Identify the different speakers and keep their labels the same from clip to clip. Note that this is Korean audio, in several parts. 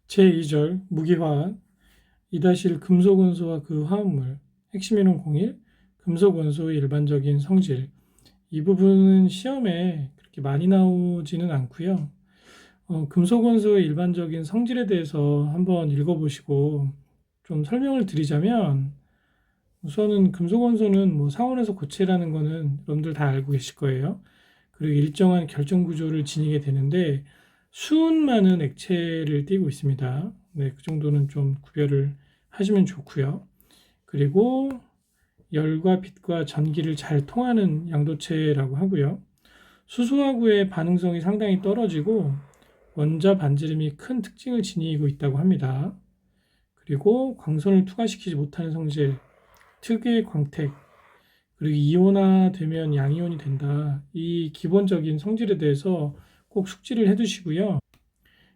Speaker 1: 제2절 무기화학 2-1 금속 원소와 그 화합물 핵심이론 01 금속 원소의 일반적인 성질. 이 부분은 시험에 그렇게 많이 나오지는 않고요. 금속 원소의 일반적인 성질에 대해서 한번 읽어보시고 좀 설명을 드리자면, 우선은 금속 원소는 뭐 상온에서 고체라는 거는 여러분들 다 알고 계실 거예요. 그리고 일정한 결정 구조를 지니게 되는데 수은 많은 액체를 띠고 있습니다. 네, 그 정도는 좀 구별을 하시면 좋고요. 그리고 열과 빛과 전기를 잘 통하는 양도체라고 하고요. 수소하고의 반응성이 상당히 떨어지고 원자 반지름이 큰 특징을 지니고 있다고 합니다. 그리고 광선을 투과시키지 못하는 성질, 특유의 광택, 그리고 이온화되면 양이온이 된다. 이 기본적인 성질에 대해서 꼭 숙지를 해두시고요.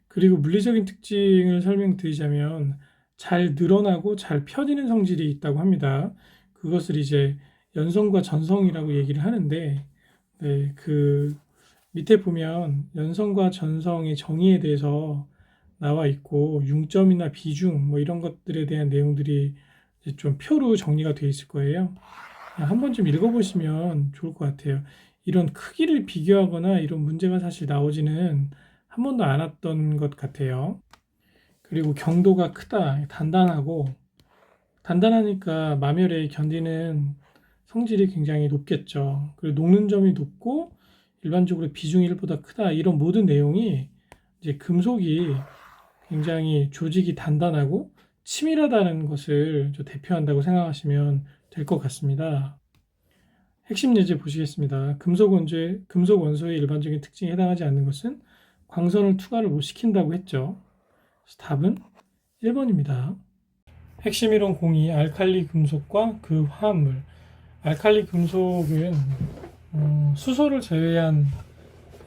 Speaker 1: 그리고 물리적인 특징을 설명드리자면 잘 늘어나고 잘 펴지는 성질이 있다고 합니다. 그것을 이제 연성과 전성이라고 얘기를 하는데, 네, 그 밑에 보면 연성과 전성의 정의에 대해서 나와 있고 융점이나 비중 뭐 이런 것들에 대한 내용들이 이제 좀 표로 정리가 되어 있을 거예요. 한 번쯤 읽어보시면 좋을 것 같아요. 이런 크기를 비교하거나 이런 문제가 사실 나오지는 한 번도 안 왔던 것 같아요. 그리고 경도가 크다, 단단하니까 마멸에 견디는 성질이 굉장히 높겠죠. 그리고 녹는 점이 높고 일반적으로 비중이 1보다 크다. 이런 모든 내용이 이제 금속이 굉장히 조직이 단단하고 치밀하다는 것을 대표한다고 생각하시면 될 것 같습니다. 핵심 예제 보시겠습니다. 금속 원소의 일반적인 특징에 해당하지 않는 것은 광선을 투과를 못 시킨다고 했죠. 그래서 답은 1번입니다. 핵심 이론 02 알칼리 금속과 그 화합물. 알칼리 금속은 수소를 제외한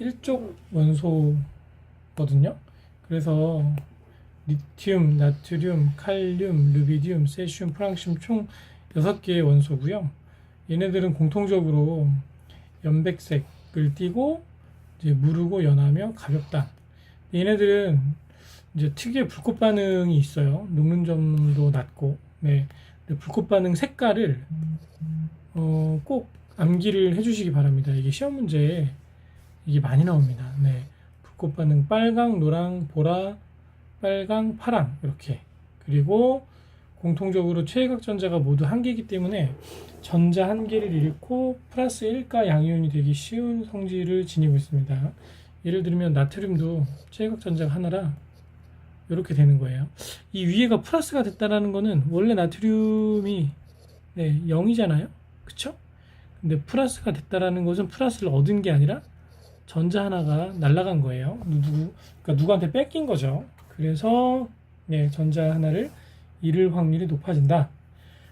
Speaker 1: 일족 원소거든요. 그래서 리튬, 나트륨, 칼륨, 루비디움, 세슘, 프랑슘 총 6개의 원소고요. 얘네들은 공통적으로 연백색을 띠고 이제 무르고 연하며 가볍다. 얘네들은 이제 특유의 불꽃 반응이 있어요. 녹는 점도 낮고. 네. 불꽃 반응 색깔을 꼭 암기를 해주시기 바랍니다. 이게 시험 문제에 이게 많이 나옵니다. 네. 불꽃 반응 빨강, 노랑, 보라, 빨강, 파랑 이렇게. 그리고 공통적으로 최외각 전자가 모두 한 개이기 때문에 전자 한 개를 잃고 플러스 1가 양이온이 되기 쉬운 성질을 지니고 있습니다. 예를 들면 나트륨도 최외각 전자가 하나라 이렇게 되는 거예요. 이 위에가 플러스가 됐다라는 거는 원래 나트륨이 0이잖아요. 그쵸? 근데 플러스가 됐다라는 것은 플러스를 얻은 게 아니라 전자 하나가 날아간 거예요. 그러니까 누구한테 뺏긴 거죠. 그래서 전자 하나를 잃을 확률이 높아진다.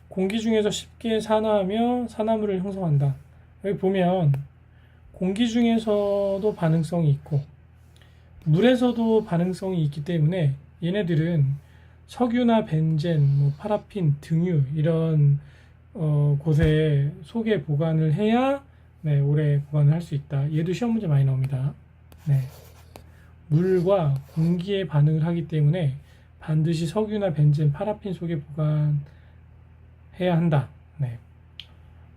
Speaker 1: 공기 중에서 쉽게 산화하며 산화물을 형성한다. 여기 보면 공기 중에서도 반응성이 있고 물에서도 반응성이 있기 때문에 얘네들은 석유나 벤젠, 뭐 파라핀, 등유 이런 곳에 속에 보관을 해야 오래 보관을 할 수 있다. 얘도 시험 문제 많이 나옵니다. 물과 공기의 반응을 하기 때문에 반드시 석유나 벤젠, 파라핀 속에 보관해야 한다.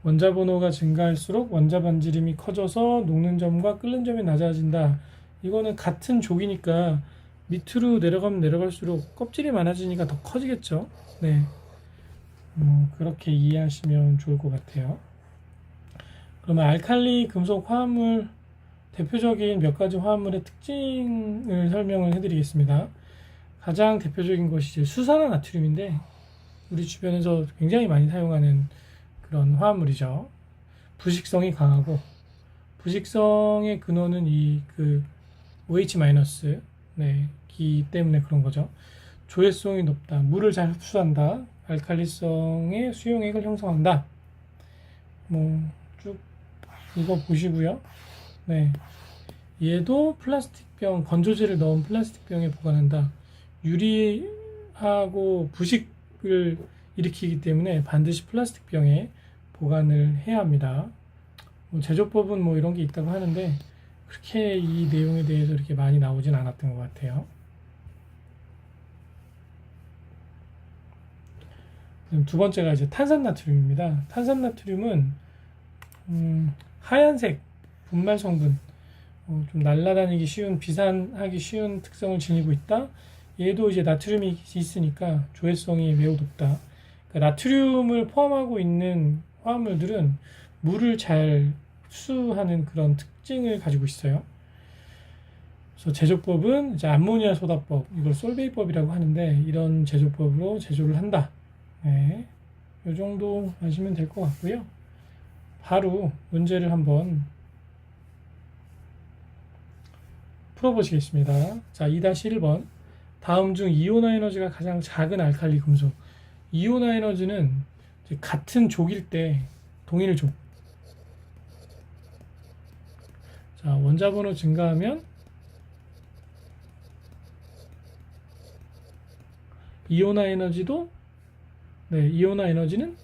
Speaker 1: 원자 번호가 증가할수록 원자 반지름이 커져서 녹는 점과 끓는 점이 낮아진다. 이거는 같은 족이니까 밑으로 내려가면 내려갈수록 껍질이 많아지니까 더 커지겠죠. 그렇게 이해하시면 좋을 것 같아요. 그러면 알칼리 금속 화합물 대표적인 몇 가지 화합물의 특징을 설명을 해드리겠습니다. 가장 대표적인 것이 이제 수산화 나트륨인데 우리 주변에서 굉장히 많이 사용하는 그런 화합물이죠. 부식성이 강하고 부식성의 근원은 OH- 기 때문에 그런 거죠. 조회성이 높다. 물을 잘 흡수한다. 알칼리성의 수용액을 형성한다. 쭉 이거 보시고요. 얘도 플라스틱병, 건조제를 넣은 플라스틱병에 보관한다. 유리하고 부식을 일으키기 때문에 반드시 플라스틱병에 보관을 해야 합니다. 제조법은 이런 게 있다고 하는데 그렇게 이 내용에 대해서 이렇게 많이 나오진 않았던 것 같아요. 두 번째가 이제 탄산나트륨입니다. 탄산나트륨은 하얀색 분말 성분, 좀 날아다니기 쉬운, 비산하기 쉬운 특성을 지니고 있다. 얘도 이제 나트륨이 있으니까 조해성이 매우 높다. 그러니까 나트륨을 포함하고 있는 화합물들은 물을 잘 흡수하는 그런 특징을 가지고 있어요. 그래서 제조법은 이제 암모니아 소다법, 이걸 솔베이법이라고 하는데, 이런 제조법으로 제조를 한다. 네, 이 정도 아시면 될 것 같고요. 바로 문제를 한번 풀어보시겠습니다. 자, 2-1번. 다음 중 이온화 에너지가 가장 작은 알칼리 금속. 이온화 에너지는 같은 족일 때 동일 족. 자, 원자 번호 증가하면 이온화 에너지도, 네, 이온화 에너지는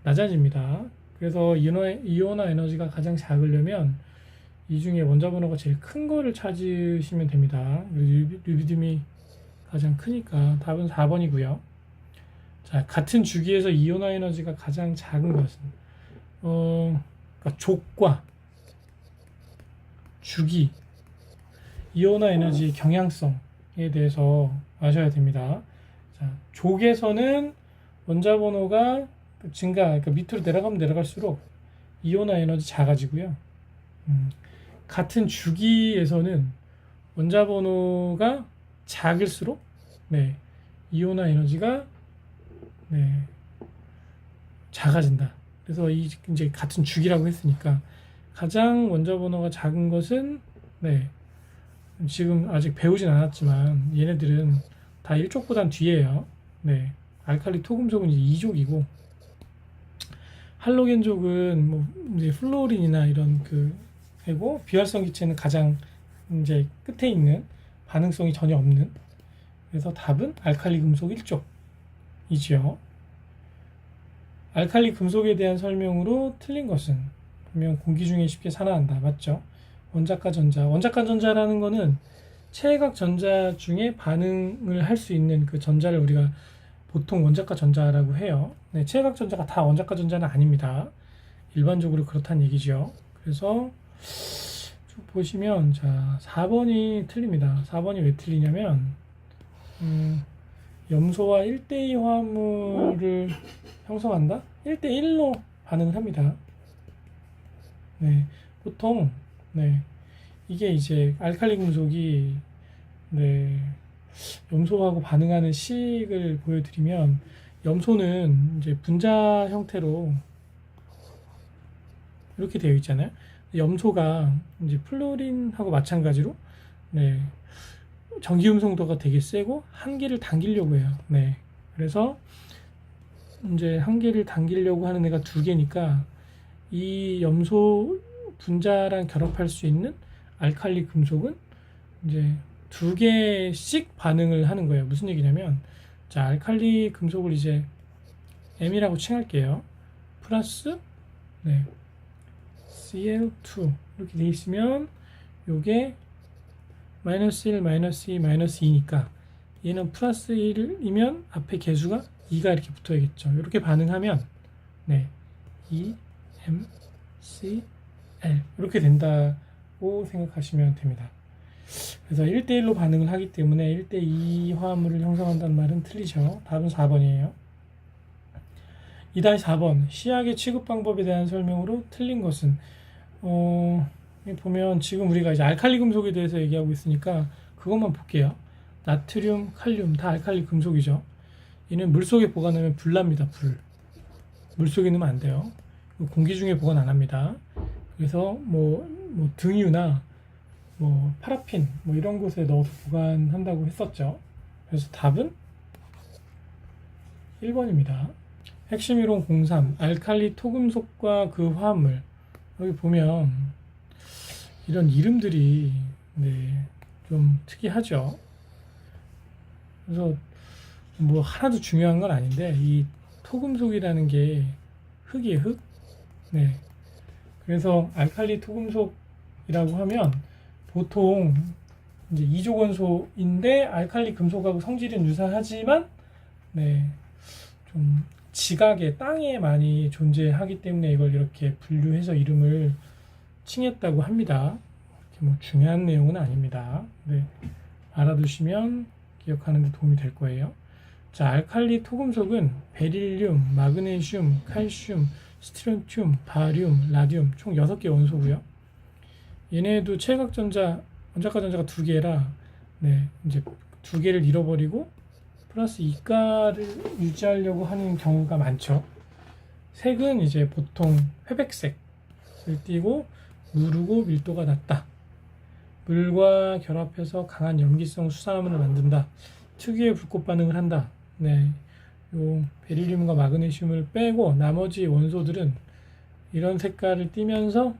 Speaker 1: 낮아집니다. 그래서 이온화 에너지가 가장 작으려면 이 중에 원자 번호가 제일 큰 거를 찾으시면 됩니다. 르비듐이 가장 크니까 답은 4번이고요. 자, 같은 주기에서 이온화 에너지가 가장 작은 것은 그러니까 족과 주기, 이온화 에너지의 경향성에 대해서 아셔야 됩니다. 자, 족에서는 원자 번호가 그러니까 밑으로 내려가면 내려갈수록 이온화 에너지 작아지고요. 같은 주기에서는 원자 번호가 작을수록, 네, 이온화 에너지가, 네, 작아진다. 그래서 이제 같은 주기라고 했으니까 가장 원자 번호가 작은 것은, 네, 지금 아직 배우진 않았지만 얘네들은 다 1족보단 뒤에요. 네, 알칼리 토금속은 이제 2족이고, 할로겐족은 뭐 이제 플로린이나 이런 해고, 비활성 기체는 가장 이제 끝에 있는, 반응성이 전혀 없는. 그래서 답은 알칼리 금속 1족이지요. 알칼리 금속에 대한 설명으로 틀린 것은, 그러면 공기 중에 쉽게 산화한다. 맞죠? 원자과 전자. 원자과 전자라는 거는 체외각 전자 중에 반응을 할 수 있는 그 전자를 우리가 보통 원자과 전자라고 해요. 네, 체외각 전자가 다 원자과 전자는 아닙니다. 일반적으로 그렇다는 얘기죠. 그래서 쭉 보시면, 자, 4번이 틀립니다. 4번이 왜 틀리냐면, 염소와 1대2 화합물을 형성한다? 1대1로 반응을 합니다. 네, 보통, 네, 이게 이제 알칼리 금속이, 네, 염소하고 반응하는 식을 보여드리면, 염소는 이제 분자 형태로 이렇게 되어 있잖아요. 염소가 이제 플로린하고 마찬가지로, 네, 전기 음성도가 되게 세고 한계를 당기려고 해요. 네, 그래서 이제 한계를 당기려고 하는 애가 두 개니까 이 염소 분자랑 결합할 수 있는 알칼리 금속은 이제 두 개씩 반응을 하는 거예요. 무슨 얘기냐면, 자, 알칼리 금속을 이제 M이라고 칭할게요. 플러스, 네, Cl2 이렇게 돼 있으면 요게 마이너스 1, 마이너스 2, 마이너스 2니까 얘는 플러스 1이면 앞에 개수가 2가 이렇게 붙어야겠죠. 이렇게 반응하면, 네, 2, M, C, L 이렇게 된다고 생각하시면 됩니다. 그래서 1대1로 반응을 하기 때문에 1대2 화합물을 형성한다는 말은 틀리죠. 답은 4번이에요. 2-4번. 시약의 취급 방법에 대한 설명으로 틀린 것은, 보면 지금 우리가 이제 알칼리 금속에 대해서 얘기하고 있으니까 그것만 볼게요. 나트륨, 칼륨 다 알칼리 금속이죠. 얘는 물속에 보관하면 불납니다. 물속에 넣으면 안 돼요. 공기 중에 보관 안 합니다. 그래서 뭐 등유나 뭐 파라핀 뭐 이런 곳에 넣어서 보관한다고 했었죠. 그래서 답은 1번입니다. 핵심 이론 03. 알칼리 토금속과 그 화합물. 여기 보면 이런 이름들이, 네, 좀 특이하죠. 그래서 뭐 하나도 중요한 건 아닌데, 이 토금속이라는 게 흙이에요, 흙. 네. 그래서 알칼리 토금속이라고 하면 보통 이제 이조건소인데 알칼리 금속하고 성질은 유사하지만, 네, 좀 지각에 땅에 많이 존재하기 때문에 이걸 이렇게 분류해서 이름을 칭했다고 합니다. 이렇게 뭐 중요한 내용은 아닙니다. 네, 알아두시면 기억하는 데 도움이 될 거예요. 자, 알칼리 토금속은 베릴륨, 마그네슘, 칼슘, 스트론튬, 바륨, 라듐 총 6개 원소고요. 얘네도 최각전자, 원자과 전자가 2개라 네, 이제 2개를 잃어버리고 플러스 이가를 유지하려고 하는 경우가 많죠. 색은 이제 보통 회백색을 띠고 무르고 밀도가 낮다. 물과 결합해서 강한 염기성 수산화물을 만든다. 특유의 불꽃 반응을 한다. 네, 요 베릴륨과 마그네슘을 빼고 나머지 원소들은 이런 색깔을 띠면서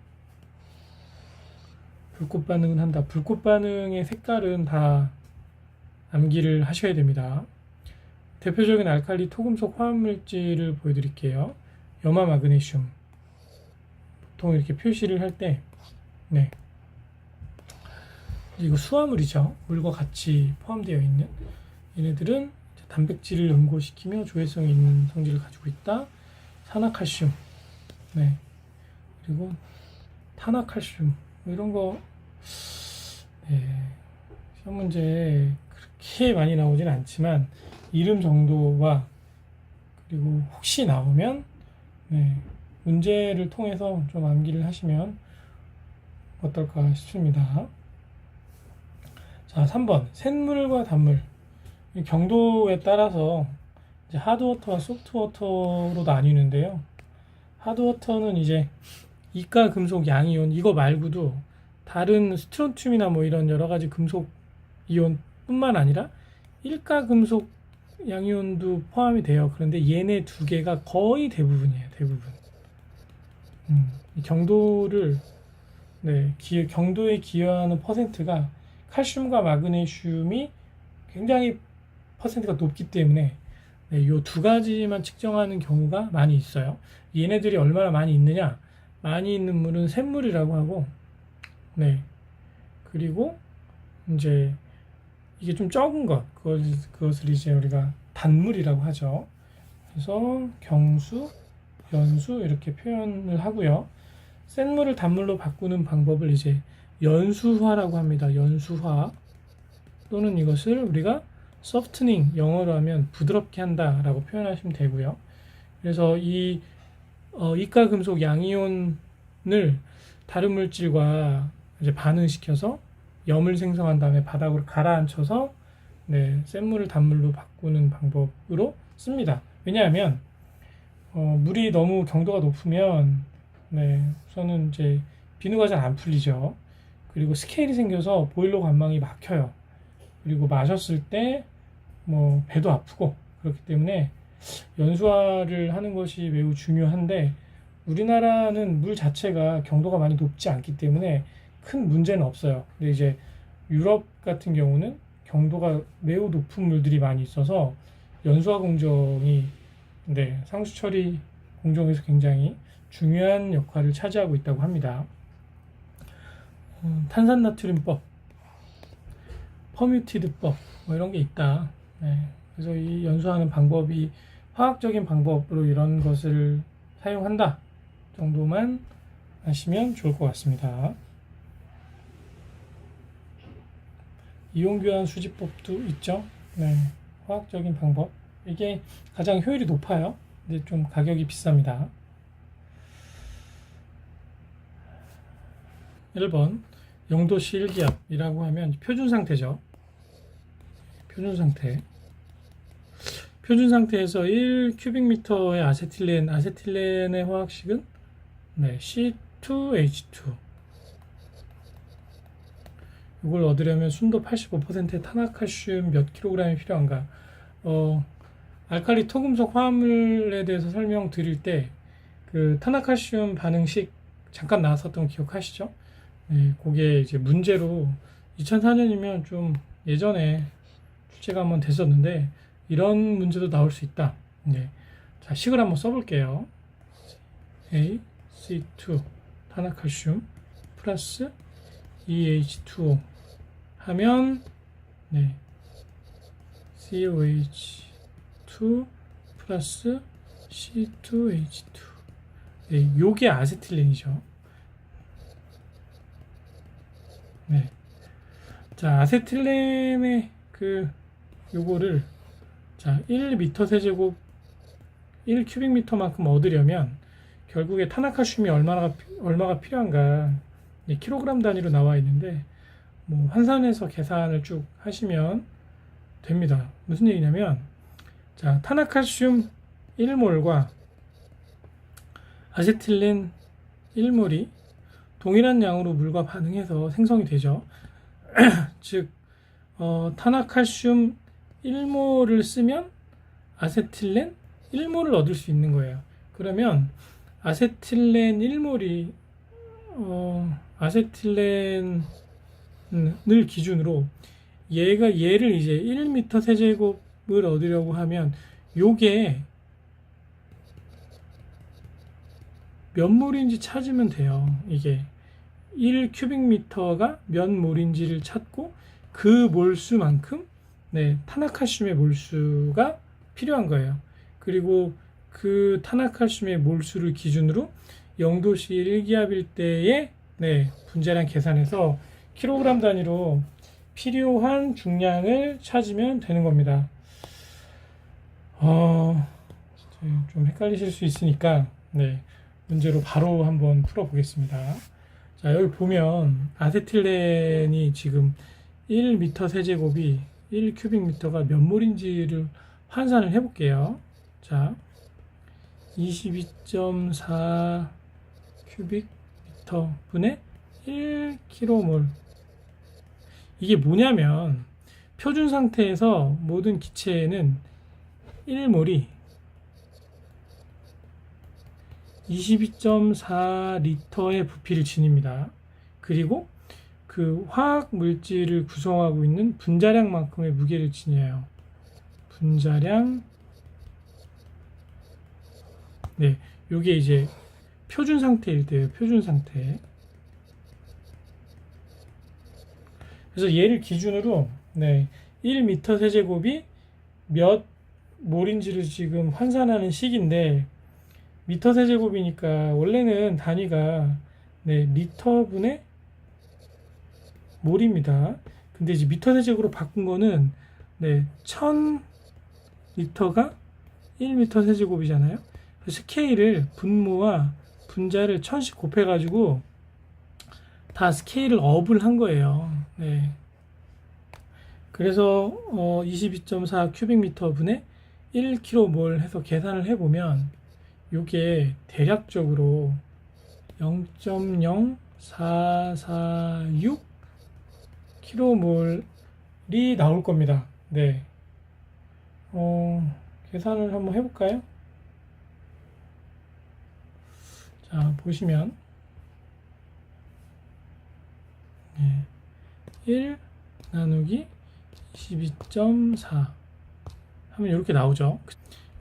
Speaker 1: 불꽃 반응을 한다. 불꽃 반응의 색깔은 다 암기를 하셔야 됩니다. 대표적인 알칼리 토금속 화합물질을 보여드릴게요. 염화 마그네슘. 보통 이렇게 표시를 할 때, 네, 이거 수화물이죠. 물과 같이 포함되어 있는 얘네들은 단백질을 응고시키며 조회성이 있는 성질을 가지고 있다. 산화칼슘, 네, 그리고 탄화칼슘 이런 거, 네, 시험 문제에 그렇게 많이 나오진 않지만 이름 정도와 그리고 혹시 나오면 네, 문제를 통해서 좀 암기를 하시면 어떨까 싶습니다. 자, 3번 쇳물과 단물. 경도에 따라서 이제 하드워터와 소프트워터로 나뉘는데요. 하드워터는 이제 이가 금속 양이온 이거 말고도 다른 스트론튬이나 뭐 이런 여러 가지 금속 이온뿐만 아니라 일가 금속 양이온도 포함이 돼요. 그런데 얘네 2개가 거의 대부분이에요. 대부분. 이 경도를 네, 경도에 기여하는 퍼센트가 칼슘과 마그네슘이 굉장히 퍼센트가 높기 때문에 네, 이 2가지만 측정하는 경우가 많이 있어요. 얘네들이 얼마나 많이 있느냐? 많이 있는 물은 쇳물이라고 하고, 네, 그리고 이제 이게 좀 적은 그것을 이제 우리가 단물이라고 하죠. 그래서 경수, 연수 이렇게 표현을 하고요. 센 물을 단물로 바꾸는 방법을 이제 연수화라고 합니다. 연수화 또는 이것을 우리가 소프트닝, 영어로 하면 부드럽게 한다라고 표현하시면 되고요. 그래서 이 이가 금속 양이온을 다른 물질과 이제 반응시켜서 염을 생성한 다음에 바닥으로 가라앉혀서 네, 센 물을 단물로 바꾸는 방법으로 씁니다. 왜냐하면 물이 너무 경도가 높으면 네, 우선은 이제 비누가 잘 안 풀리죠. 그리고 스케일이 생겨서 보일러 관망이 막혀요. 그리고 마셨을 때 뭐 배도 아프고 그렇기 때문에 연수화를 하는 것이 매우 중요한데 우리나라는 물 자체가 경도가 많이 높지 않기 때문에 큰 문제는 없어요. 근데 이제 유럽 같은 경우는 경도가 매우 높은 물들이 많이 있어서 연수화 공정이 네, 상수 처리 공정에서 굉장히 중요한 역할을 차지하고 있다고 합니다. 탄산나트륨법, 퍼뮤티드법 뭐 이런 게 있다. 네, 그래서 이 연수하는 방법이 화학적인 방법으로 이런 것을 사용한다 정도만 아시면 좋을 것 같습니다. 이온교환 수지법도 있죠. 네, 화학적인 방법 이게 가장 효율이 높아요. 근데 좀 가격이 비쌉니다. 1번 영도시 일기압이라고 하면 표준 상태죠. 표준 상태. 표준 상태에서 1큐빅미터의 아세틸렌의 화학식은 네, C2H2. 이걸 얻으려면 순도 85%의 탄화칼슘 몇 킬로그램이 필요한가? 알칼리 토금속 화합물에 대해서 설명드릴 때 그 탄화칼슘 반응식 잠깐 나왔었던 거 기억하시죠? 네, 그게 이제 문제로 2004년이면 좀 예전에 출제가 한번 됐었는데 이런 문제도 나올 수 있다. 네. 자, 식을 한번 써볼게요. AC2 탄화칼슘 플러스 EH2O 하면 네, COH2 플러스 C2H2. 네, 요게 아세틸렌이죠. 네. 자, 아세틸렌의 요거를 자, 1m 세제곱 1큐빅미터만큼 얻으려면 결국에 탄화칼슘이 얼마가 필요한가 킬로그램 단위로 나와 있는데 뭐 환산해서 계산을 쭉 하시면 됩니다. 무슨 얘기냐면 자, 탄화칼슘 1몰과 아세틸렌 1몰이 동일한 양으로 물과 반응해서 생성이 되죠. 즉 탄화칼슘 1몰을 쓰면 아세틸렌 1몰을 얻을 수 있는 거예요. 그러면 아세틸렌 1몰이 아세틸렌을 기준으로 얘를 이제 1m 세제곱을 얻으려고 하면 요게 몇 몰인지 찾으면 돼요. 이게 1큐빅미터가 몇 몰인지를 찾고 그 몰수만큼 탄화칼슘의 몰수가 필요한 거예요. 그리고 그 탄화칼슘의 몰수를 기준으로 0도씨 1기압일 때의 분자량 계산해서 킬로그램 단위로 필요한 중량을 찾으면 되는 겁니다. 좀 헷갈리실 수 있으니까 문제로 바로 한번 풀어보겠습니다. 자, 여기 보면 아세틸렌이 지금 1m 세제곱이 1큐빅미터가 몇 몰인지를 환산을 해볼게요. 자, 22.4 큐빅미터 분의 1km몰. 이게 뭐냐면 표준 상태에서 모든 기체에는 1몰이 22.4리터의 부피를 지닙니다. 그리고 그 화학 물질을 구성하고 있는 분자량만큼의 무게를 지녀요. 분자량. 요게 이제 표준 상태일 때예요. 표준 상태. 그래서 얘를 기준으로 1m 세제곱이 몇 몰인지를 지금 환산하는 식인데 미터 세제곱이니까 원래는 단위가 리터분의 몰입니다. 근데 이제 미터 세제곱으로 바꾼 거는 1000리터가 1m 세제곱이잖아요. 스케일을 분모와 분자를 1000씩 곱해가지고 다 스케일을 업을 한 거예요. 그래서 22.4 큐빅미터 분의 1km몰 해서 계산을 해보면 이게 대략적으로 0.0446 km몰이 나올 겁니다. 계산을 한번 해볼까요? 자, 보시면 1 나누기 22.4 하면 이렇게 나오죠.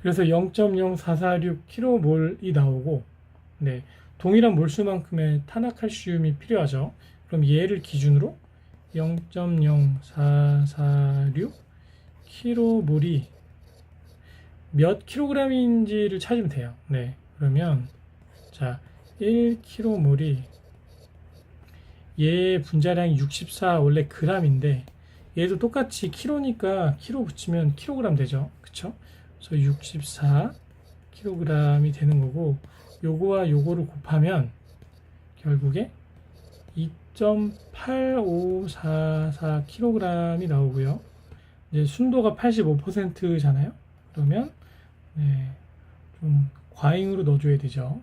Speaker 1: 그래서 0.0446km몰이 나오고 동일한 몰수만큼의 탄화칼슘이 필요하죠. 그럼 얘를 기준으로 0.0446km몰이 몇 킬로그램인지를 찾으면 돼요. 그러면 자, 1km몰이 얘 분자량이 64 원래 g인데 얘도 똑같이 킬로니까 킬로 붙이면 킬로그램 되죠. 그쵸? 그래서 64 킬로그램이 되는 거고 요거와 요거를 곱하면 결국에 2.8544 킬로그램이 나오고요. 이제 순도가 85%잖아요. 그러면 좀 과잉으로 넣어줘야 되죠.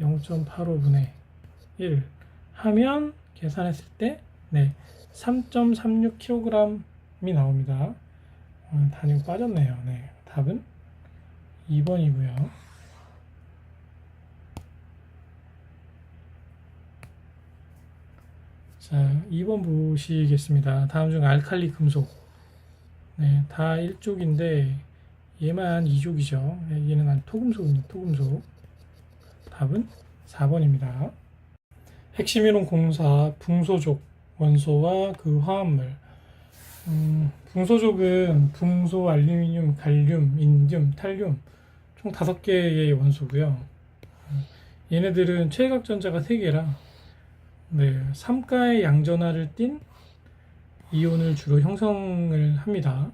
Speaker 1: 0.85분의 1 하면 계산했을 때 3.36kg이 나옵니다. 단위가 빠졌네요. 답은 2번이고요. 자, 2번 보시겠습니다. 다음 중 알칼리 금속. 다 1족인데 얘만 2족이죠. 얘는 토금속입니다. 토금속. 답은 4번입니다. 핵심이론 공사 붕소족 원소와 그 화합물. 붕소족은 붕소, 알루미늄, 갈륨, 인듐, 탈륨 총 5개의 원소고요. 얘네들은 최각전자가 3개라 3가의 양전하를 띤 이온을 주로 형성을 합니다.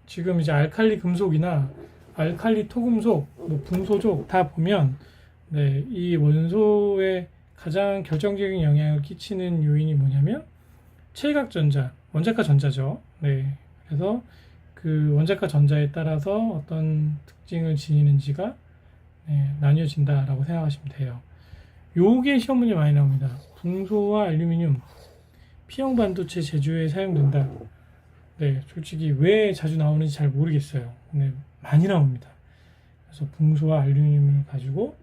Speaker 1: 지금 이제 알칼리 금속이나 알칼리 토금속, 뭐 붕소족 다 보면 이 원소에 가장 결정적인 영향을 끼치는 요인이 뭐냐면 최각전자, 원자가 전자죠. 그래서 그 원자가 전자에 따라서 어떤 특징을 지니는지가 나뉘어진다라고 생각하시면 돼요. 요게 시험 문제 많이 나옵니다. 붕소와 알루미늄, P형 반도체 제조에 사용된다. 솔직히 왜 자주 나오는지 잘 모르겠어요. 근데 많이 나옵니다. 그래서 붕소와 알루미늄을 가지고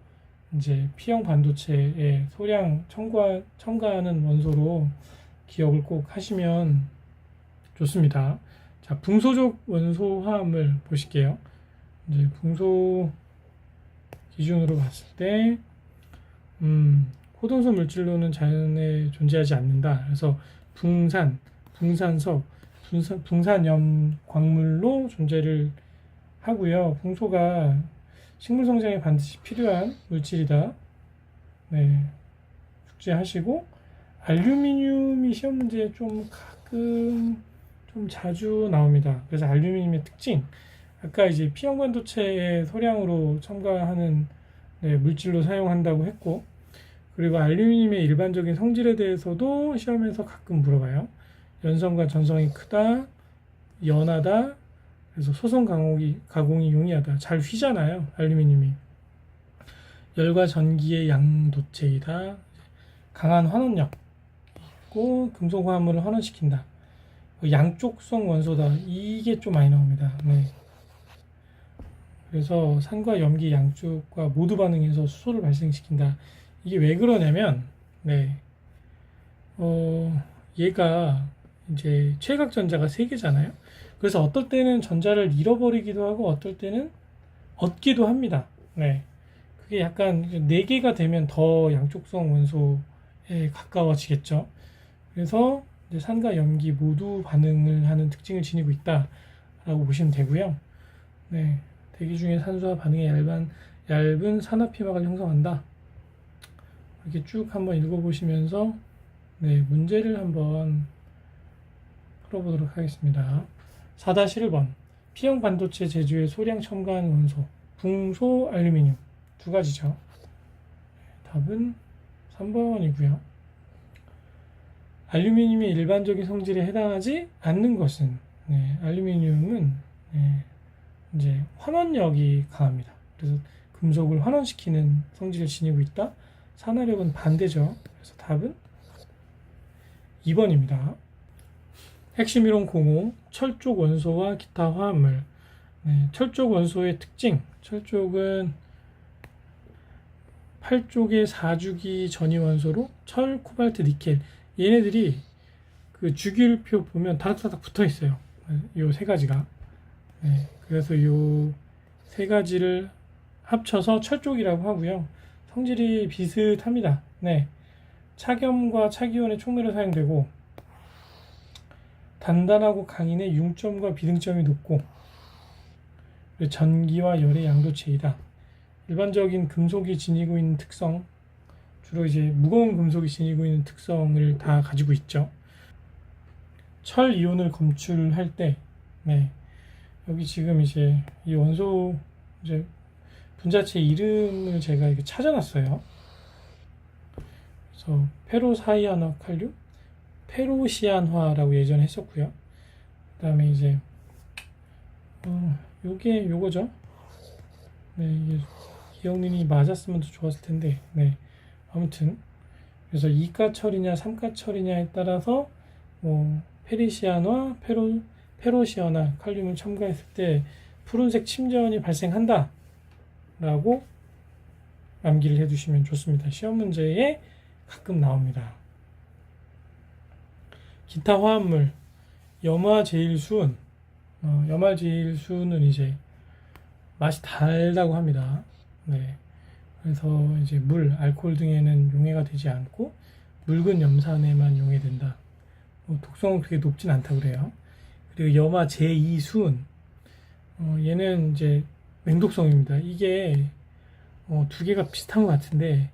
Speaker 1: 이제 P형 반도체에 소량 첨가하는 원소로 기억을 꼭 하시면 좋습니다. 자, 붕소족 원소 화합을 보실게요. 이제 붕소 기준으로 봤을 때, 호동소 물질로는 자연에 존재하지 않는다. 그래서 붕산, 붕산석, 붕산염 광물로 존재를 하고요. 붕소가 식물 성장에 반드시 필요한 물질이다. 숙지하시고, 알루미늄이 시험 문제에 좀 가끔 좀 자주 나옵니다. 그래서 알루미늄의 특징, 아까 이제 P형 반도체의 소량으로 첨가하는 물질로 사용한다고 했고, 그리고 알루미늄의 일반적인 성질에 대해서도 시험에서 가끔 물어봐요. 연성과 전성이 크다, 연하다, 그래서 소성 가공이 용이하다. 잘 휘잖아요, 알루미늄이. 열과 전기의 양도체이다. 강한 환원력 있고 금속 화합물을 환원시킨다. 양쪽성 원소다. 이게 좀 많이 나옵니다. 그래서 산과 염기 양쪽과 모두 반응해서 수소를 발생시킨다. 이게 왜 그러냐면, 얘가 이제 최각전자가 3개잖아요. 그래서 어떨 때는 전자를 잃어버리기도 하고, 어떨 때는 얻기도 합니다. 그게 약간 4개가 되면 더 양쪽성 원소에 가까워지겠죠. 그래서 이제 산과 염기 모두 반응을 하는 특징을 지니고 있다라고 보시면 되고요. 대기 중에 산소와 반응에 얇은 산화피막을 형성한다. 이렇게 쭉 한번 읽어보시면서 문제를 한번 풀어보도록 하겠습니다. 4-1번 P형 반도체 제조에 소량 첨가한 원소 붕소, 알루미늄 2가지죠. 답은 3번이고요. 알루미늄이 일반적인 성질에 해당하지 않는 것은 알루미늄은 이제 환원력이 강합니다. 그래서 금속을 환원시키는 성질을 지니고 있다. 산화력은 반대죠. 그래서 답은 2번입니다. 핵심 이론 05 철쪽 원소와 기타 화합물. 철쪽 원소의 특징. 철쪽은 8쪽의 4주기 전이 원소로 철, 코발트, 니켈. 얘네들이 그 주기율표 보면 다닥다닥 붙어 있어요. 요 3가지가. 그래서 요 3가지를 합쳐서 철쪽이라고 하고요. 성질이 비슷합니다. 차겸과 차기온의 촉매로 사용되고, 단단하고 강인의 융점과 비등점이 높고, 전기와 열의 양도체이다. 일반적인 금속이 지니고 있는 특성, 주로 이제 무거운 금속이 지니고 있는 특성을 다 가지고 있죠. 철 이온을 검출할 때, 여기 지금 이제 이 원소 이제 분자체 이름을 제가 이렇게 찾아놨어요. 그래서 페로사이아너 칼륨, 페로시안화라고 예전에 했었고요. 그다음에 이제 요게 요거죠. 이게 기억님이 맞았으면 더 좋았을 텐데, 아무튼 그래서 2가철이냐 3가철이냐에 따라서 뭐 페리시안화, 페로시아나 칼륨을 첨가했을 때 푸른색 침전이 발생한다 라고 암기를 해두시면 좋습니다. 시험 문제에 가끔 나옵니다. 기타 화합물 염화제일수은 염화제일수는 이제 맛이 달다고 합니다. 그래서 이제 물, 알코올 등에는 용해가 되지 않고 묽은 염산에만 용해된다. 독성은 그렇게 높진 않다고 그래요. 그리고 염화 제2수은 얘는 이제 맹독성입니다. 이게 두 개가 비슷한 것 같은데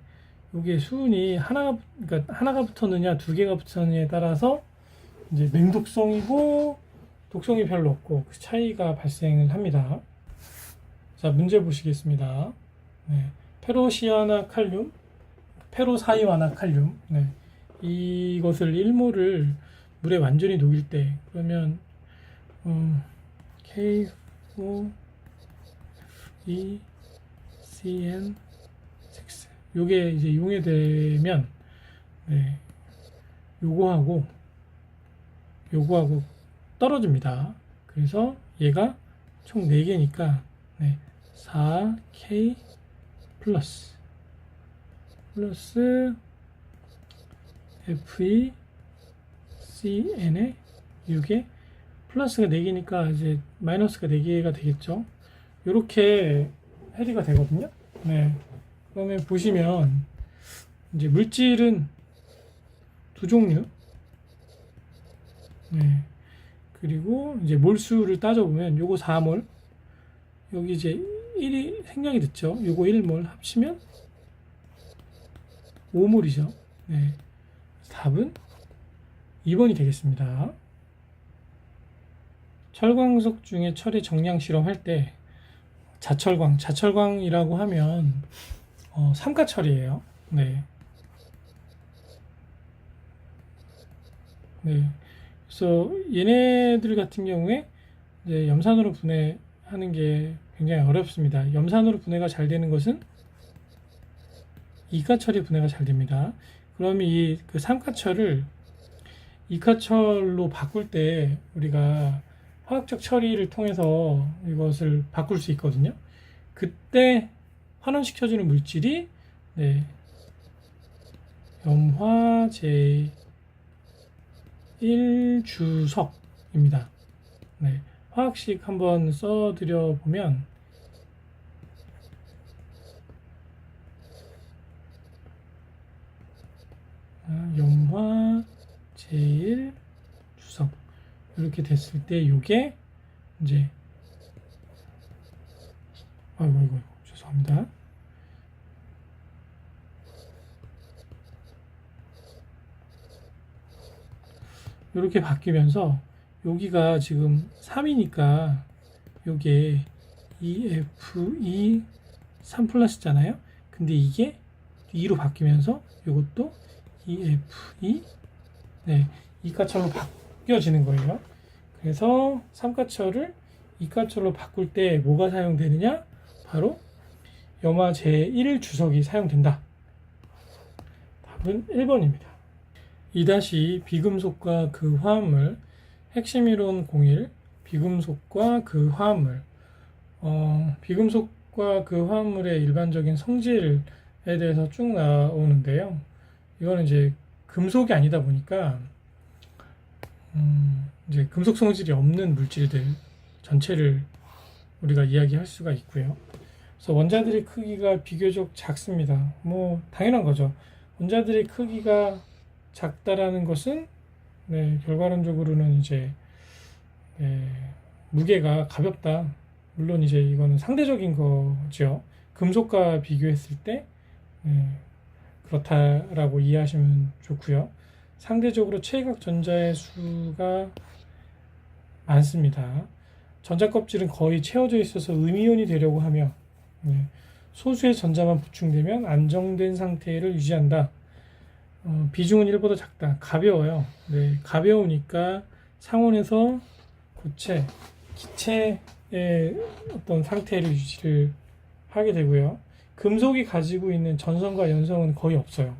Speaker 1: 이게 수은이 그러니까 하나가 붙었느냐 두 개가 붙었느냐에 따라서 이제 맹독성이고 독성이 별로 없고 그 차이가 발생을 합니다. 자, 문제 보시겠습니다. 네, 페로시아나 칼륨, 페로사이와나 칼륨. 네, 이것을 1몰을 물에 완전히 녹일 때 그러면 K5 ECN6 요게 이제 용해되면 네, 요거하고 떨어집니다. 그래서 얘가 총 4개니까 네, 4K 플러스 FeCn에 6에 플러스가 4개니까 이제 마이너스가 4개가 되겠죠. 요렇게 해리가 되거든요. 네. 그러면 보시면 이제 물질은 두 종류. 네. 그리고 이제 몰수를 따져보면 요거 4몰, 여기 이제 1이 생략이 됐죠. 요거 1몰 합치면 5몰이죠. 네. 답은 2번이 되겠습니다. 철광석 중에 철의 정량 실험할 때 자철광이라고 하면 삼가철이에요. 네. 네. 그래서 얘네들 같은 경우에 이제 염산으로 분해하는 게 굉장히 어렵습니다. 염산으로 분해가 잘 되는 것은 이가철이 분해가 잘 됩니다. 그러면 그 삼가철을 이가철로 바꿀 때 우리가 화학적 처리를 통해서 이것을 바꿀 수 있거든요. 그때 환원시켜주는 물질이 네, 염화제1주석입니다. 네, 화학식 한번 써드려 보면 염화제1주석 이렇게 됐을 때 이게 이제 아이고 죄송합니다. 이렇게 바뀌면서 여기가 지금 3이니까 요게 EFE 3 플러스잖아요. 근데 이게 2로 바뀌면서 이것도 EFE 네, 이가철로 바뀌어지는 거예요. 그래서 삼가철을 이가철로 바꿀 때 뭐가 사용되느냐? 바로 염화 제1 주석이 사용된다. 답은 1번입니다. 2- 비금속과 그 화합물 핵심 이론 01 비금속과 그 화합물 비금속과 그 화합물의 일반적인 성질에 대해서 쭉 나오는데요. 이거는 이제 금속이 아니다 보니까 이제 금속 성질이 없는 물질들 전체를 우리가 이야기할 수가 있고요. 그래서 원자들의 크기가 비교적 작습니다. 뭐 당연한 거죠. 원자들의 크기가 작다라는 것은 네, 결과론적으로는 이제 무게가 가볍다. 물론 이제 이거는 상대적인 거죠. 금속과 비교했을 때 그렇다라고 이해하시면 좋고요. 상대적으로 최각 전자의 수가 많습니다. 전자 껍질은 거의 채워져 있어서 음이온이 되려고 하며 소수의 전자만 보충되면 안정된 상태를 유지한다. 비중은 1보다 작다. 가벼워요. 네, 가벼우니까 상온에서 고체, 기체의 어떤 상태를 유지를 하게 되고요. 금속이 가지고 있는 전성과 연성은 거의 없어요.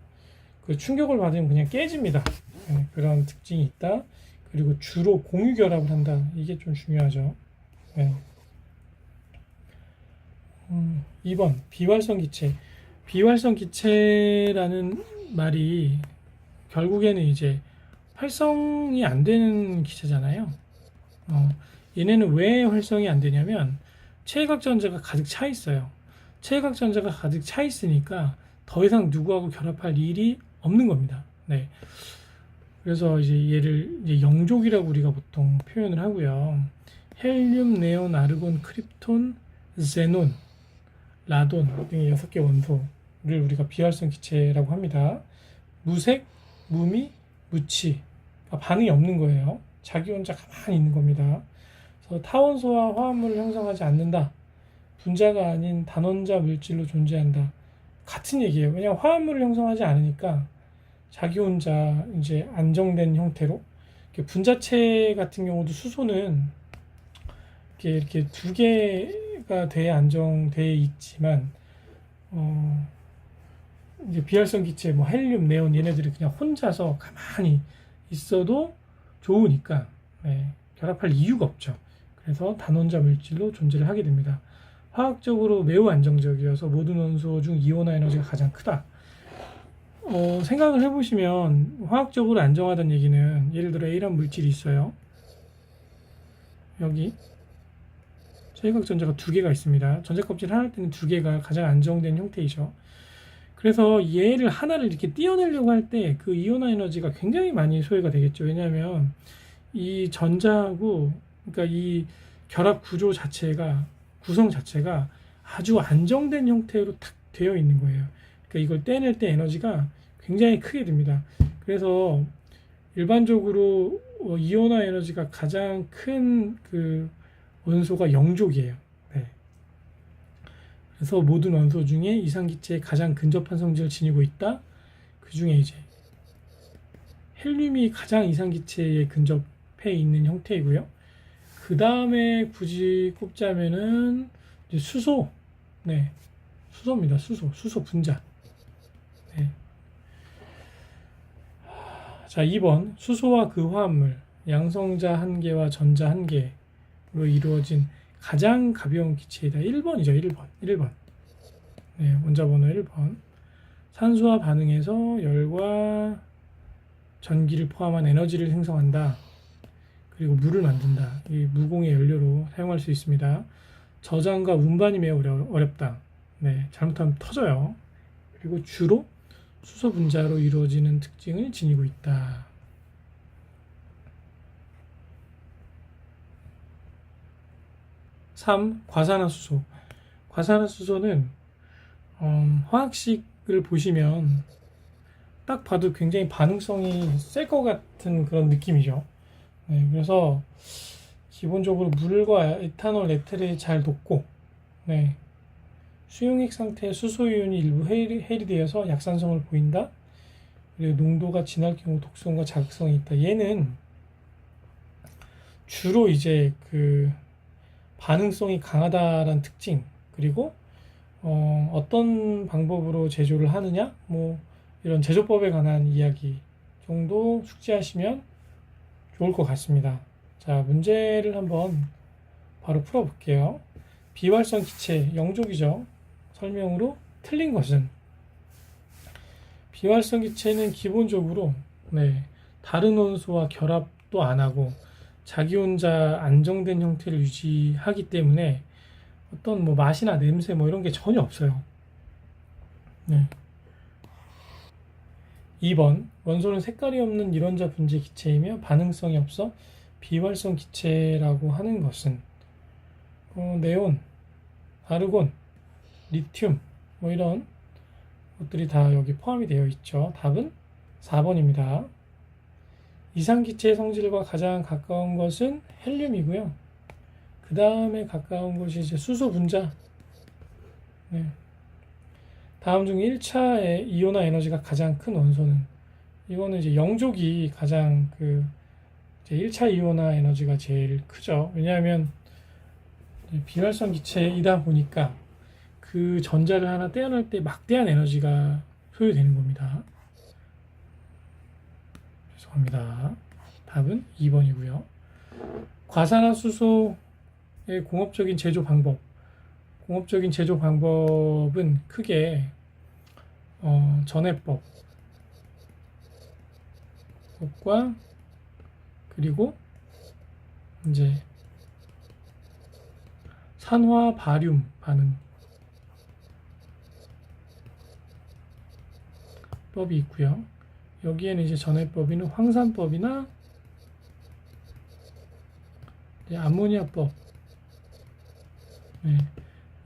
Speaker 1: 그 충격을 받으면 그냥 깨집니다. 네, 그런 특징이 있다. 그리고 주로 공유 결합을 한다. 이게 좀 중요하죠. 네. 2번 비활성 기체. 비활성 기체라는 말이 결국에는 이제 활성이 안 되는 기체잖아요. 얘네는 왜 활성이 안 되냐면 체각 전자가 가득 차 있어요. 체각 전자가 가득 차 있으니까 더 이상 누구하고 결합할 일이 없는 겁니다. 네. 그래서 이제 얘를 이제 영족이라고 우리가 보통 표현을 하고요. 헬륨, 네온, 아르곤, 크립톤, 제논, 라돈 등의 6개 원소를 우리가 비활성 기체라고 합니다. 무색, 무미, 무치. 반응이 없는 거예요. 자기 혼자 가만히 있는 겁니다. 그래서 타원소와 화합물을 형성하지 않는다. 분자가 아닌 단원자 물질로 존재한다. 같은 얘기예요. 왜냐하면 화합물을 형성하지 않으니까 자기 혼자 이제 안정된 형태로, 분자체 같은 경우도 수소는 이렇게 두 개가 돼야 안정돼 있지만, 이제 비활성 기체, 뭐 헬륨, 네온 얘네들이 그냥 혼자서 가만히 있어도 좋으니까, 결합할 이유가 없죠. 그래서 단원자 물질로 존재를 하게 됩니다. 화학적으로 매우 안정적이어서 모든 원소 중 이온화 에너지가 가장 크다. 생각을 해보시면 화학적으로 안정하다는 얘기는, 예를 들어 A란 물질이 있어요. 여기 제각전자가 2개가 있습니다. 전자 껍질 하나 때는 2개가 가장 안정된 형태이죠. 그래서 얘를 하나를 이렇게 떼어내려고 할 때 그 이온화 에너지가 굉장히 많이 소요가 되겠죠. 왜냐하면 이 전자하고, 그러니까 이 결합 구조 자체가, 구성 자체가 아주 안정된 형태로 탁 되어 있는 거예요. 그러니까 이걸 떼낼 때 에너지가 굉장히 크게 듭니다. 그래서 일반적으로 이온화 에너지가 가장 큰 그 원소가 영족이에요. 그래서 모든 원소 중에 이상기체에 가장 근접한 성질을 지니고 있다. 그 중에 이제 헬륨이 가장 이상기체에 근접해 있는 형태이고요. 그 다음에 굳이 꼽자면은 이제 수소, 수소입니다. 수소 분자. 자, 2번 수소와 그 화합물, 양성자 1개와 전자 1개로 이루어진 가장 가벼운 기체이다. 1번이죠. 1번. 원자 번호 1번. 산소와 반응해서 열과 전기를 포함한 에너지를 생성한다. 그리고 물을 만든다. 이 무공의 연료로 사용할 수 있습니다. 저장과 운반이 매우 어렵다. 잘못하면 터져요. 그리고 주로 수소 분자로 이루어지는 특징을 지니고 있다. 3. 과산화수소. 과산화수소는 화학식을 보시면 딱 봐도 굉장히 반응성이 셀 것 같은 그런 느낌이죠. 그래서 기본적으로 물과 에탄올, 에тер에 잘 녹고, 수용액 상태의 수소이온이 일부 해리되어서 약산성을 보인다. 그리고 농도가 진할 경우 독성과 자극성이 있다. 얘는 주로 이제 그 반응성이 강하다라는 특징, 그리고 어떤 방법으로 제조를 하느냐, 뭐 이런 제조법에 관한 이야기 정도 숙지하시면 좋을 것 같습니다. 자, 문제를 한번 바로 풀어볼게요. 비활성 기체, 영족이죠. 설명으로 틀린 것은, 비활성 기체는 기본적으로 다른 원소와 결합도 안 하고 자기 혼자 안정된 형태를 유지하기 때문에 어떤 뭐 맛이나 냄새 뭐 이런 게 전혀 없어요. 2번, 원소는 색깔이 없는 일원자 분재 기체이며 반응성이 없어 비활성 기체라고 하는 것은, 네온, 아르곤, 리튬 뭐 이런 것들이 다 여기 포함이 되어 있죠. 답은 4번입니다. 이상기체의 성질과 가장 가까운 것은 헬륨이고요. 그 다음에 가까운 것이 이제 수소 분자. 다음 중 1차의 이온화 에너지가 가장 큰 원소는, 이거는 이제 영족이 가장 이제 1차 이온화 에너지가 제일 크죠. 왜냐하면 비활성 기체이다 보니까 그 전자를 하나 떼어낼 때 막대한 에너지가 소요되는 겁니다. 죄송합니다. 답은 2번이고요. 과산화수소의 공업적인 제조 방법은 크게 전해법과, 그리고 이제 산화 바륨 반응 법이 있고요. 여기에는 이제 전해법에는 황산법이나 암모니아법,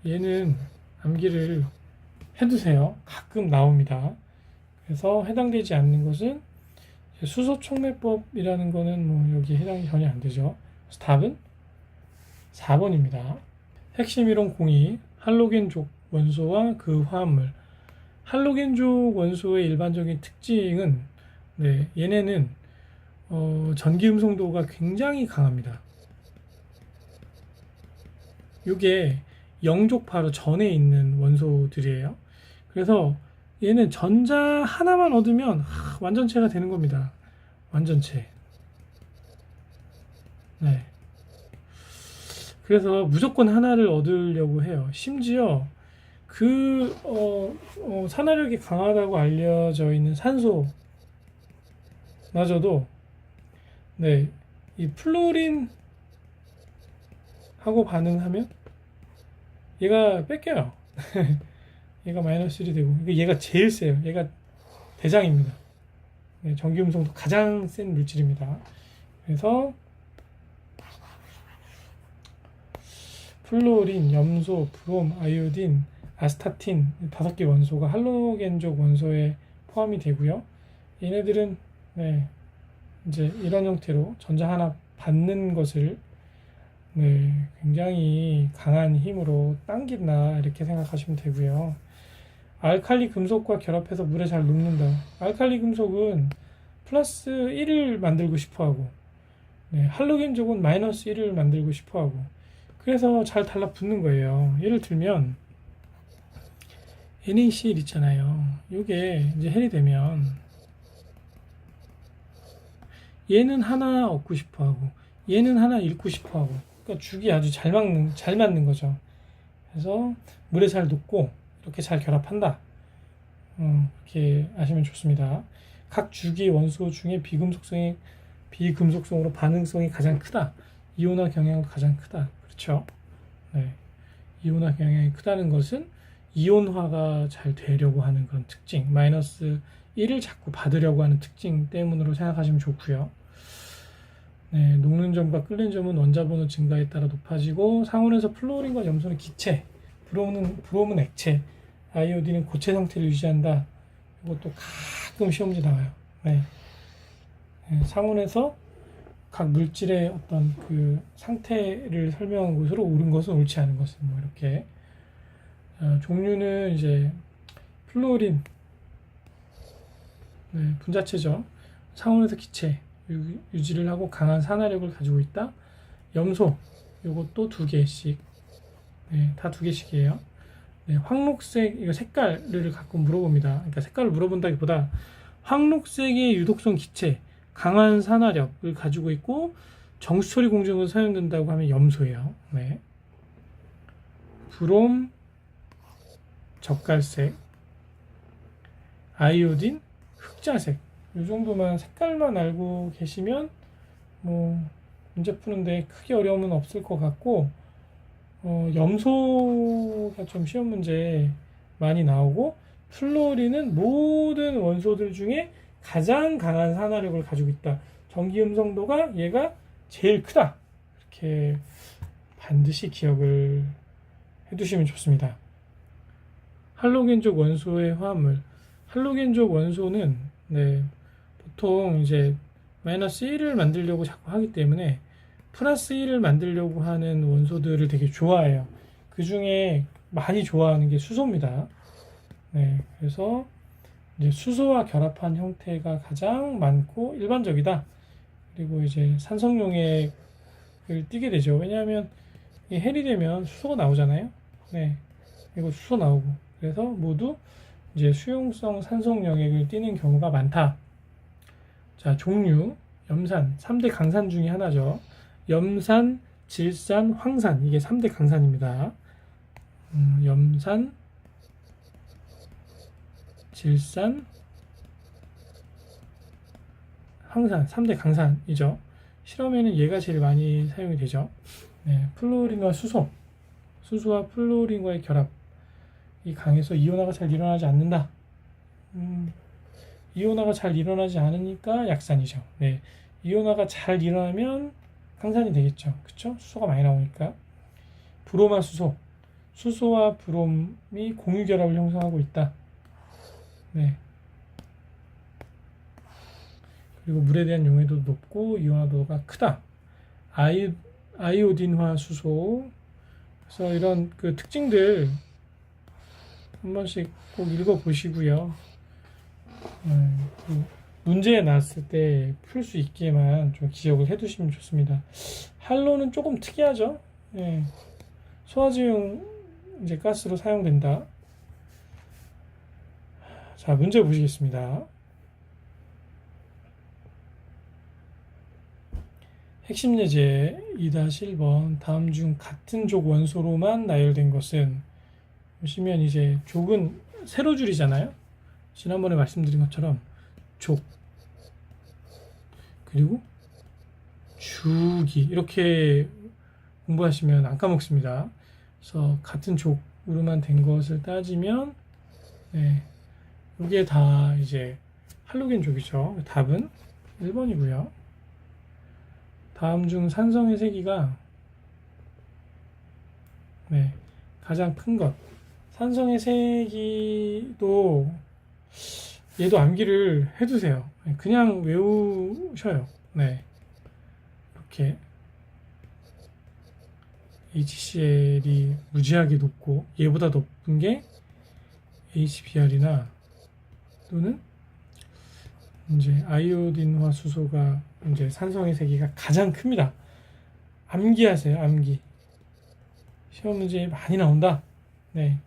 Speaker 1: 얘는 암기를 해두세요. 가끔 나옵니다. 그래서 해당되지 않는 것은 수소 촉매법이라는 거는 뭐 여기 해당이 전혀 안 되죠. 그래서 답은 4번입니다. 핵심 이론 공이 할로겐족 원소와 그 화합물. 할로겐족 원소의 일반적인 특징은 얘네는 전기 음성도가 굉장히 강합니다. 이게 영족 바로 전에 있는 원소들이에요. 그래서 얘는 전자 하나만 얻으면 완전체가 되는 겁니다. 완전체. 네. 그래서 무조건 하나를 얻으려고 해요. 심지어 산화력이 강하다고 알려져 있는 산소마저도 이 플루린하고 반응하면 얘가 뺏겨요. 얘가 마이너스 1이 되고, 얘가 제일 세요. 얘가 대장입니다. 전기 음성도 가장 센 물질입니다. 그래서 플로린, 염소, 브롬, 아이오딘, 아스타틴 5개 원소가 할로겐족 원소에 포함이 되고요. 얘네들은 이제 이런 형태로 전자 하나 받는 것을 굉장히 강한 힘으로 당긴다 이렇게 생각하시면 되고요. 알칼리 금속과 결합해서 물에 잘 녹는다. 알칼리 금속은 플러스 1을 만들고 싶어하고 할로겐족은 마이너스 1을 만들고 싶어하고 그래서 잘 달라붙는 거예요. 예를 들면 NaCl 있잖아요. 이게 이제 헬이 되면 얘는 하나 얻고 싶어하고 얘는 하나 잃고 싶어하고 그러니까 죽이 아주 잘 맞는 거죠. 그래서 물에 잘 녹고 이렇게 잘 결합한다. 이렇게 아시면 좋습니다. 각 주기 원소 중에 비금속성으로 반응성이 가장 크다. 이온화 경향도 가장 크다. 그렇죠? 이온화 경향이 크다는 것은 이온화가 잘 되려고 하는 그런 특징, 마이너스 1을 자꾸 받으려고 하는 특징 때문으로 생각하시면 좋고요. 녹는 점과 끓는 점은 원자번호 증가에 따라 높아지고 상온에서 플로린과 염소는 기체, 브롬은 액체, 아이오딘은 고체 상태를 유지한다. 이것도 가끔 시험지 나와요. 상온에서 각 물질의 어떤 그 상태를 설명한 것으로 옳은 것은 옳지 않은 것은 뭐 이렇게 종류는 이제 플로린 분자체죠. 상온에서 기체 유지를 하고 강한 산화력을 가지고 있다. 염소 이것도 2개씩 다 2개씩이에요. 황록색 이거 색깔을 갖고 물어봅니다. 그러니까 색깔을 물어본다기보다 황록색의 유독성 기체 강한 산화력을 가지고 있고 정수처리 공정으로 사용된다고 하면 염소예요. 브롬 젓갈색, 아이오딘 흑자색. 이 정도만 색깔만 알고 계시면 뭐 문제 푸는데 크게 어려움은 없을 것 같고 염소가 좀 시험 문제 많이 나오고 플로린은 모든 원소들 중에 가장 강한 산화력을 가지고 있다. 전기 음성도가 얘가 제일 크다. 이렇게 반드시 기억을 해두시면 좋습니다. 할로겐족 원소의 화합물. 할로겐족 원소는 보통 이제 마이너스 1을 만들려고 자꾸 하기 때문에 플러스 1을 만들려고 하는 원소들을 되게 좋아해요. 그 중에 많이 좋아하는 게 수소입니다. 그래서 이제 수소와 결합한 형태가 가장 많고 일반적이다. 그리고 이제 산성용액을 띠게 되죠. 왜냐하면 이 헬이 되면 수소가 나오잖아요. 이거 수소 나오고 그래서 모두 이제 수용성 산성용액을 띠는 경우가 많다. 자, 종류 염산 3대 강산 중에 하나죠. 염산, 질산, 황산 이게 3대 강산입니다. 염산, 질산, 황산 3대 강산이죠. 실험에는 얘가 제일 많이 사용이 되죠. 플루오린과 수소와 플루오린과의 결합 이 강에서 이온화가 잘 일어나지 않는다. 이온화가 잘 일어나지 않으니까 약산이죠. 이온화가 잘 일어나면 강산이 되겠죠. 그쵸? 수소가 많이 나오니까. 브로마 수소 수소와 브롬이 공유 결합을 형성하고 있다. 네. 그리고 물에 대한 용해도 높고 이온화도가 크다. 아이오딘화 수소. 그래서 이런 그 특징들 한 번씩 꼭 읽어 보시고요. 문제 나왔을 때 풀 수 있게만 좀 기억을 해 두시면 좋습니다. 할로는 조금 특이하죠. 예. 소화제용 이제 가스로 사용된다. 자, 문제 보시겠습니다. 핵심 예제 2-1번 다음 중 같은 족 원소로만 나열된 것은, 보시면 이제 족은 세로 줄이잖아요. 지난번에 말씀드린 것처럼 족 그리고 주기 이렇게 공부하시면 안 까먹습니다. 그래서 같은 족으로만 된 것을 따지면 네, 이게 다 이제 할로겐 족이죠. 답은 1번이고요. 다음 중 산성의 세기가 네, 가장 큰 것. 산성의 세기도 얘도 암기를 해두세요. 그냥 외우셔요. 네, 이렇게 HCl이 무지하게 높고 얘보다 높은 게 HBr이나 또는 이제 아이오딘화 수소가 이제 산성의 세기가 가장 큽니다. 암기하세요. 암기. 시험 문제에 많이 나온다. 네.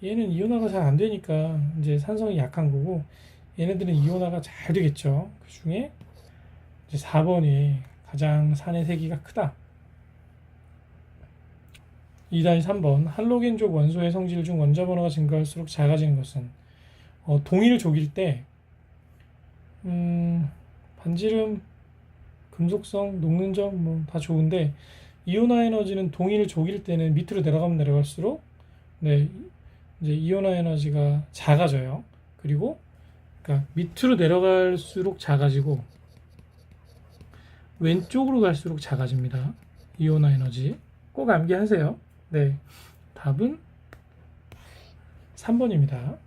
Speaker 1: 얘는 이온화가 잘 안 되니까 이제 산성이 약한 거고, 얘네들은 이온화가 잘 되겠죠. 그 중에 이제 4번이 가장 산의 세기가 크다. 2-3번 할로겐족 원소의 성질 중 원자 번호가 증가할수록 작아지는 것은, 동일 족일 때 반지름, 금속성, 녹는 점 뭐 다 좋은데, 이온화 에너지는 동일 족일 때는 밑으로 내려가면 내려갈수록 네, 이제 이온화 에너지가 작아져요. 그리고 그러니까 밑으로 내려갈수록 작아지고 왼쪽으로 갈수록 작아집니다. 이온화 에너지 꼭 암기하세요. 네, 답은 3번입니다.